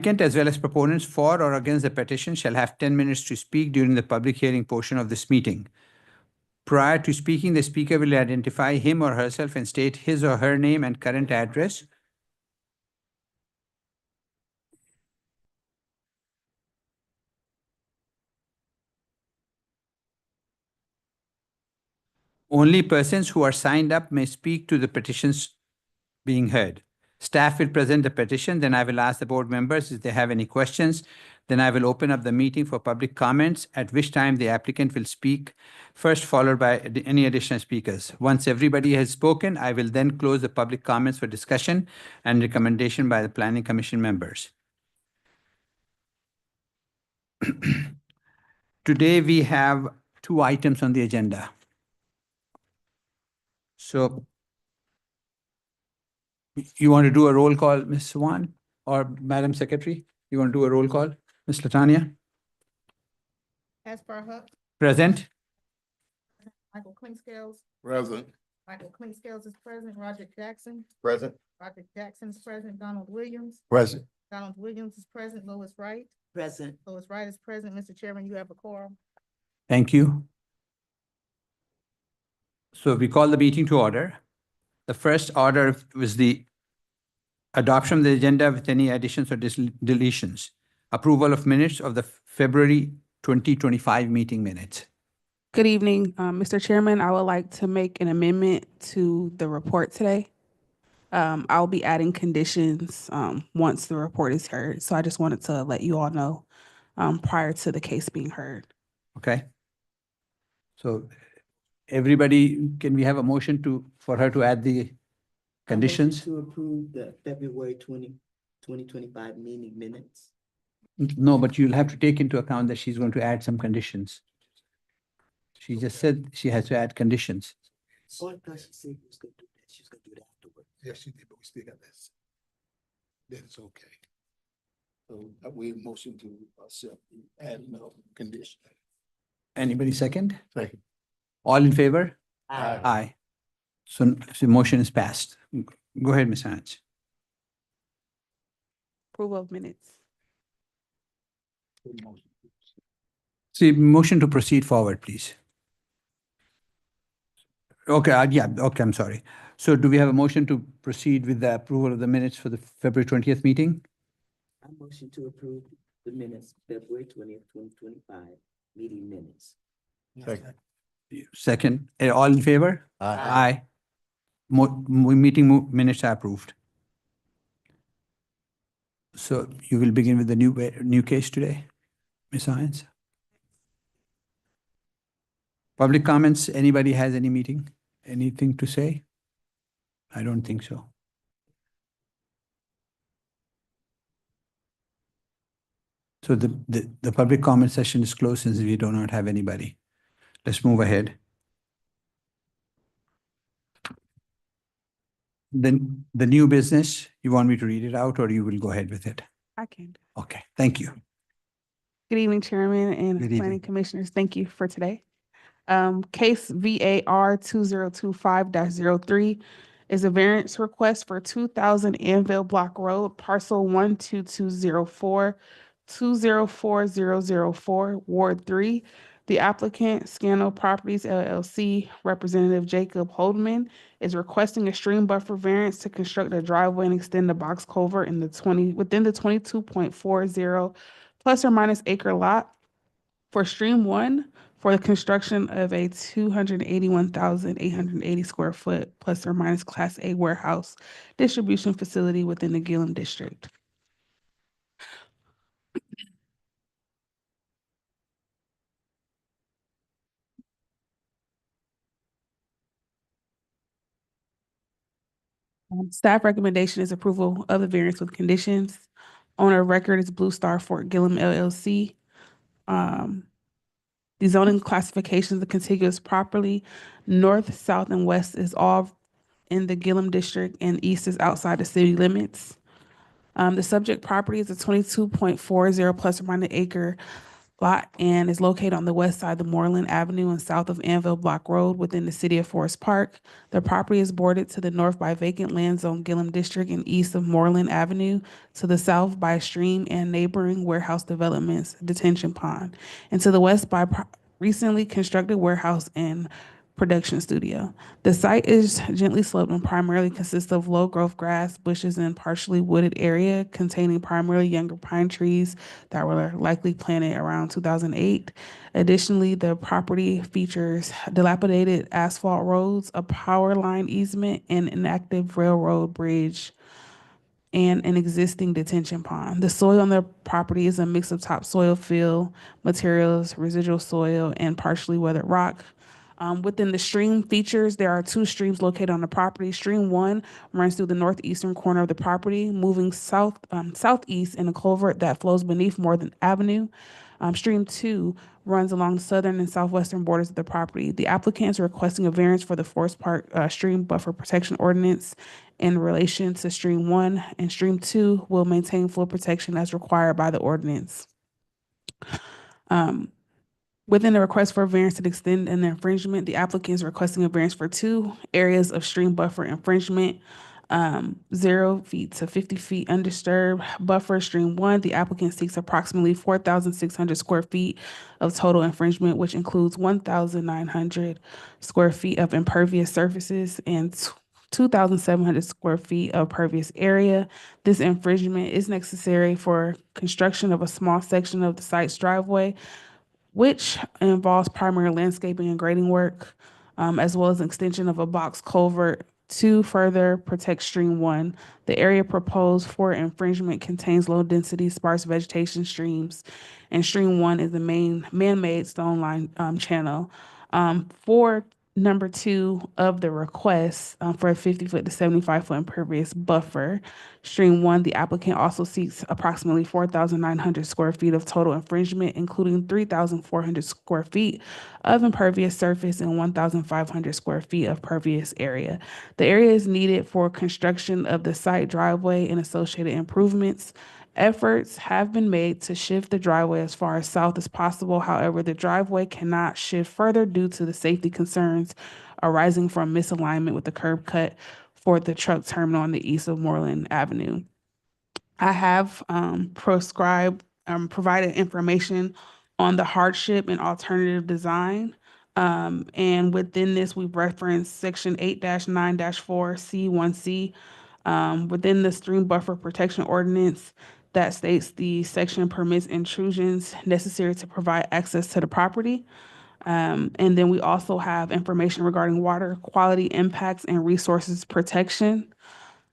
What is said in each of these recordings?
Applicant as well as proponents for or against the petition shall have 10 minutes to speak during the public hearing portion of this meeting. Prior to speaking, the speaker will identify him or herself and state his or her name and current address. Only persons who are signed up may speak to the petitions being heard. Staff will present the petition, then I will ask the board members if they have any questions. Then I will open up the meeting for public comments, at which time the applicant will speak first, followed by any additional speakers. Once everybody has spoken, I will then close the public comments for discussion and recommendation by the Planning Commission members. Today, we have 2 items on the agenda. So you want to do a roll call, Ms. Swan, or Madam Secretary? You want to do a roll call? Ms. Latanya? Caspar Huck, Present? Michael Clinkscales, Present. Michael Clinkscales is present, Roger Jackson, Present. Roger Jackson is present, Donald Williams, Present. Donald Williams is present, Lois Wright, Present. Lois Wright is present, Mr. Chairman, you have a quorum. Thank you. So we call the meeting to order. The first order was the adoption of the agenda with any additions or deletions. Approval of minutes of the February 2025 meeting minutes. Good evening, Mr. Chairman. I would like to make an amendment to the report today. I'll be adding conditions once the report is heard. So I just wanted to let you all know prior to the case being heard. Okay. So everybody, can we have a motion for her to add the conditions? To approve the February 2025 meeting minutes. No, but you'll have to take into account that she's going to add some conditions. She just said she has to add conditions. Oh, I thought she said she was gonna do that. She was gonna do that afterward. Yes, she did, but we still got this. That is okay. So we motion to accept the add no condition. Anybody second? Second. All in favor? Aye. Aye. So motion is passed. Go ahead, Ms. Hans. Approval of minutes. See, motion to proceed forward, please. Okay, yeah, okay, I'm sorry. So do we have a motion to proceed with the approval of the minutes for the February 20th meeting? I motion to approve the minutes, February 20th, 2025 meeting minutes. Second. Second, all in favor? Aye. Meeting minutes are approved. So you will begin with the new case today, Ms. Hines? Public comments, anybody has anything to say? I don't think so. So the public comment session is closed since we do not have anybody. Let's move ahead. Then the new business, you want me to read it out or you will go ahead with it? I can. Okay, thank you. Good evening, Chairman and Good evening. Planning Commissioners. Thank you for today. Case VAR 2025-03 is a variance request for 2000 Anvil Block Road, parcel 12204, 204004, Ward 3. The applicant, Scano Properties LLC, Representative Jacob Holdman, is requesting a stream buffer variance to construct a driveway and extend the box culvert in within the 22.40 plus or minus acre lot for Stream 1 for the construction of a 281,880 square foot plus or minus Class A warehouse distribution facility within the Gillum District. Staff recommendation is approval of the variance with conditions. Owner of record is Blue Star Fort Gillum LLC. The zoning classifications of contiguous property, north, south, and west is all in the Gillum District and east is outside the city limits. The subject property is a 22.40 plus or minus acre lot and is located on the west side of Moreland Avenue and south of Anvil Block Road within the city of Forest Park. The property is bordered to the north by vacant land zone Gillum District and east of Moreland Avenue, to the south by a stream and neighboring warehouse developments, detention pond, and to the west by recently constructed warehouse and production studio. The site is gently sloped and primarily consists of low-growth grass, bushes, and partially wooded area containing primarily younger pine trees that were likely planted around 2008. Additionally, the property features dilapidated asphalt roads, a power line easement, and an active railroad bridge and an existing detention pond. The soil on the property is a mix of topsoil fill materials, residual soil, and partially weathered rock. Within the stream features, there are two streams located on the property. Stream 1 runs through the northeastern corner of the property, moving southeast in a culvert that flows beneath Moreland Avenue. Stream 2 runs along the southern and southwestern borders of the property. The applicant is requesting a variance for the Forest Park Stream Buffer Protection Ordinance in relation to Stream 1, and Stream 2 will maintain flow protection as required by the ordinance. Within the request for a variance to extend an infringement, the applicant is requesting a variance for 2 areas of stream buffer infringement. 0 feet to 50 feet undisturbed buffer. Stream 1, the applicant seeks approximately 4,600 square feet of total infringement, which includes 1,900 square feet of impervious surfaces and 2,700 square feet of pervious area. This infringement is necessary for construction of a small section of the site's driveway, which involves primary landscaping and grading work, as well as an extension of a box culvert to further protect Stream 1. The area proposed for infringement contains low-density sparse vegetation streams, and Stream 1 is the main man-made stone line channel. For number 2 of the request for a 50-foot to 75-foot impervious buffer, Stream 1, the applicant also seeks approximately 4,900 square feet of total infringement, including 3,400 square feet of impervious surface and 1,500 square feet of pervious area. The area is needed for construction of the site driveway and associated improvements. Efforts have been made to shift the driveway as far as south as possible. However, the driveway cannot shift further due to the safety concerns arising from misalignment with the curb cut for the truck terminal on the east of Moreland Avenue. I have provided information on the hardship and alternative design. And within this, we've referenced section 8-9-4C1C within the stream buffer protection ordinance that states the section permits intrusions necessary to provide access to the property. And then we also have information regarding water quality impacts and resources protection.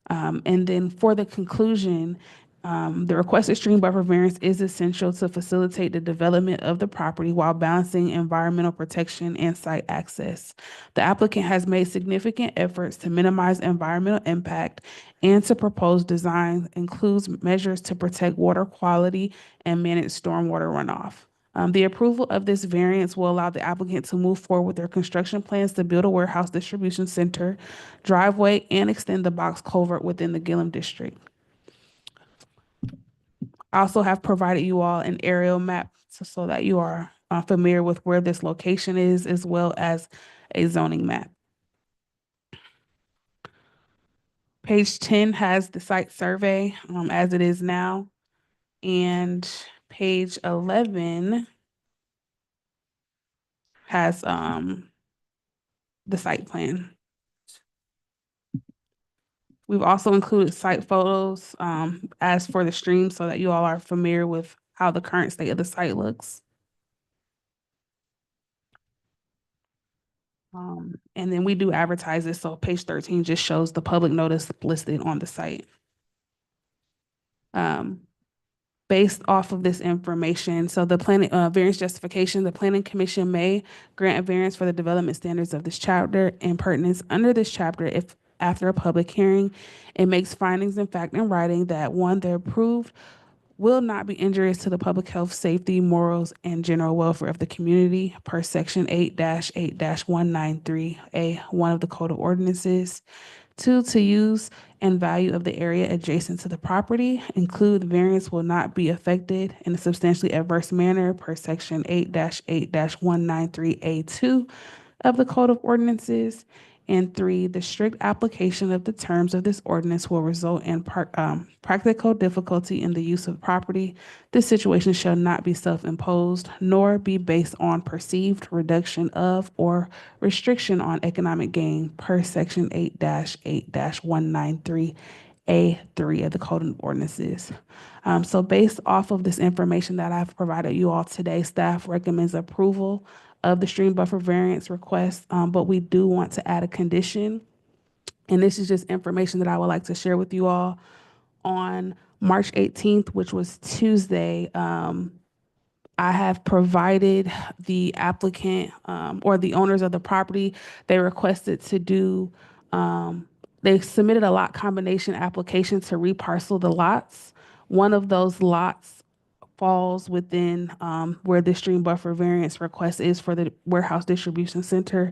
And then for the conclusion, the requested stream buffer variance is essential to facilitate the development of the property while balancing environmental protection and site access. The applicant has made significant efforts to minimize environmental impact, and to propose design includes measures to protect water quality and manage stormwater runoff. The approval of this variance will allow the applicant to move forward with their construction plans to build a warehouse distribution center, driveway, and extend the box culvert within the Gillum district. I also have provided you all an aerial map so that you are familiar with where this location is, as well as a zoning map. Page 10 has the site survey as it is now, and page 11 has the site plan. We've also included site photos as for the stream so that you all are familiar with how the current state of the site looks. And then we do advertise this, so page 13 just shows the public notice listed on the site. Based off of this information, so the planning variance justification, the Planning Commission may grant a variance for the development standards of this chapter and pertinence under this chapter if after a public hearing, it makes findings in fact in writing that 1, the approved will not be injurious to the public health, safety, morals, and general welfare of the community per section 8-8-193A1 of the Code of Ordinances. 2, to use and value of the area adjacent to the property. Include the variance will not be affected in a substantially adverse manner per section 8-193A2 of the Code of Ordinances. And 3, the strict application of the terms of this ordinance will result in practical difficulty in the use of property. This situation shall not be self-imposed, nor be based on perceived reduction of or restriction on economic gain per section 8-193A3 of the Code of Ordinances. So based off of this information that I've provided you all today, staff recommends approval of the stream buffer variance request, but we do want to add a condition. And this is just information that I would like to share with you all. On March 18th, which was Tuesday, I have provided the applicant or the owners of the property, they requested to do, they submitted a lot combination application to reparcel the lots. One of those lots falls within where the stream buffer variance request is for the warehouse distribution center.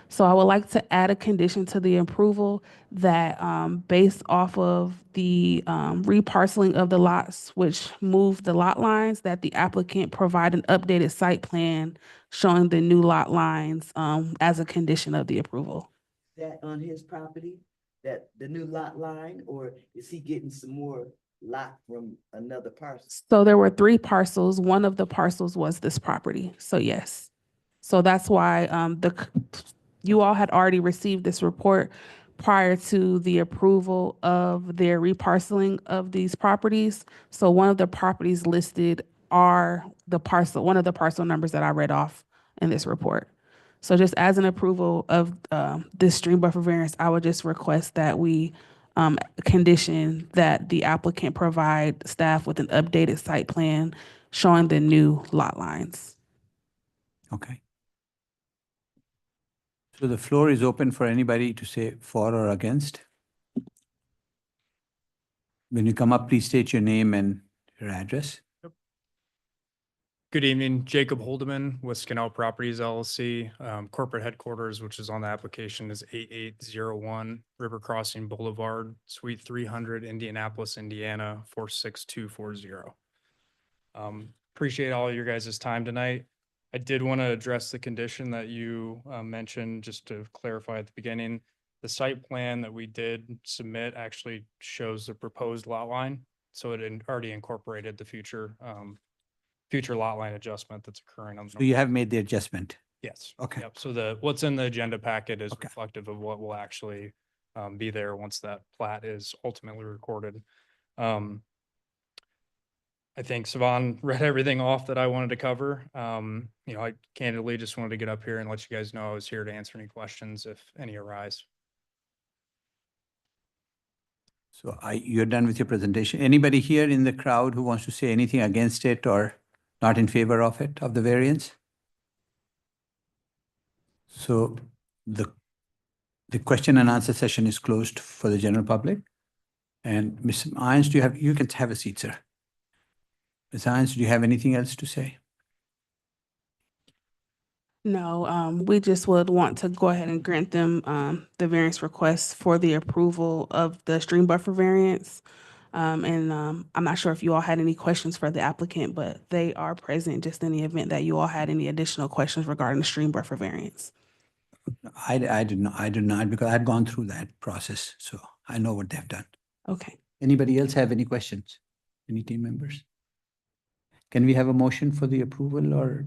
So I would like to add a condition to the approval that based off of the reparceling of the lots, which move the lot lines, that the applicant provide an updated site plan showing the new lot lines as a condition of the approval. That on his property, that the new lot line, or is he getting some more lot from another parcel? So there were 3 parcels. One of the parcels was this property. So yes. So that's why you all had already received this report prior to the approval of their reparceling of these properties. So one of the properties listed are one of the parcel numbers that I read off in this report. So just as an approval of this stream buffer variance, I would just request that we condition that the applicant provide staff with an updated site plan showing the new lot lines. Okay. So the floor is open for anybody to say for or against. When you come up, please state your name and your address. Good evening, Jacob Holdeman with Skinell Properties LLC. Corporate headquarters, which is on the application, is 8801 River Crossing Boulevard, Suite 300, Indianapolis, Indiana, 46240. Appreciate all of your guys' time tonight. I did want to address the condition that you mentioned, just to clarify at the beginning. The site plan that we did submit actually shows the proposed lot line, so it already incorporated the future lot line adjustment that's occurring on. So you have made the adjustment. Yes. Okay. Yep. So what's in the agenda packet is Okay. reflective of what will actually be there once that plat is ultimately recorded. I think Savan read everything off that I wanted to cover. I candidly just wanted to get up here and let you guys know I was here to answer any questions if any arise. So you're done with your presentation. Anybody here in the crowd who wants to say anything against it or not in favor of it, of the variance? So the question and answer session is closed for the general public. And Ms. Irons, you can have a seat, sir. Ms. Irons, do you have anything else to say? No, we just would want to go ahead and grant them the variance request for the approval of the stream buffer variance. And I'm not sure if you all had any questions for the applicant, but they are present just in the event that you all had any additional questions regarding the stream buffer variance. I did not, because I'd gone through that process, so I know what they've done. Okay. Anybody else have any questions? Any team members? Can we have a motion for the approval or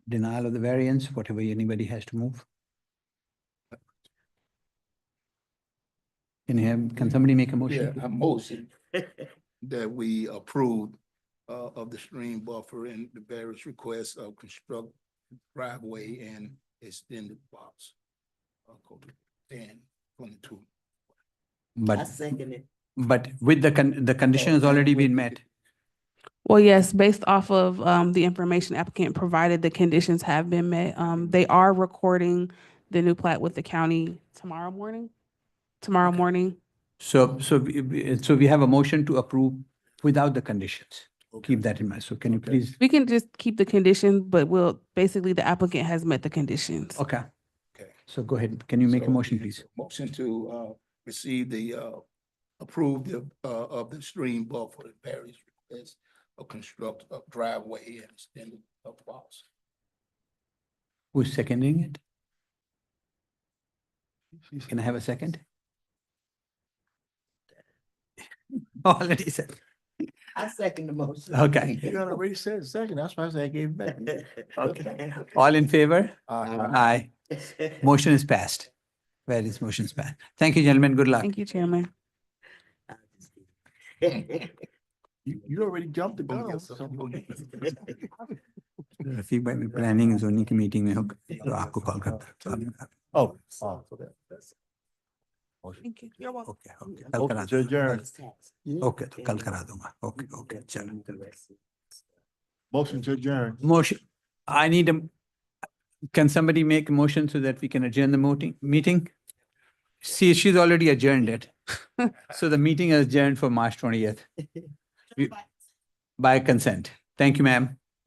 denial of the variance, whatever anybody has to move? Can somebody make a motion? Yeah, a motion that we approve of the stream buffer and the various requests of construct driveway and extended box. Code 1022. I But, second it. but with the condition has already been met. Well, yes, based off of the information applicant provided, the conditions have been met. They are recording the new plat with the county tomorrow morning. So we have a motion to approve without the conditions. Keep that in mind. So can you Okay. please? We can just keep the condition, but basically the applicant has met the conditions. Okay, Okay. so go ahead. Can you make a So, motion, please? Motion to receive the approve of the stream buffer and various requests of construct a driveway and extended box. Who's seconding it? Can I have a second? Already said. I second the motion. Okay. You already said second, that's why I said I gave it back. Okay. All in favor? Aye. Aye. Motion is passed. Various motions passed. Thank you, gentlemen. Good luck. Thank you, Chairman. You already jumped the gun. Rafiq भाई भी planning zoning की meeting में हो तो आपको call करता हूँ Oh. So that's. Thank you. You're welcome. Okay okay कल करा Motion to adjourn. ओके तो कल करा दूंगा ओके ओके चलो Motion to adjourn. motion I need a can somebody make a motion so that we can adjourn the meeting? See, she's already adjourned it. So the meeting is adjourned for March 20th by consent. Thank you, ma'am.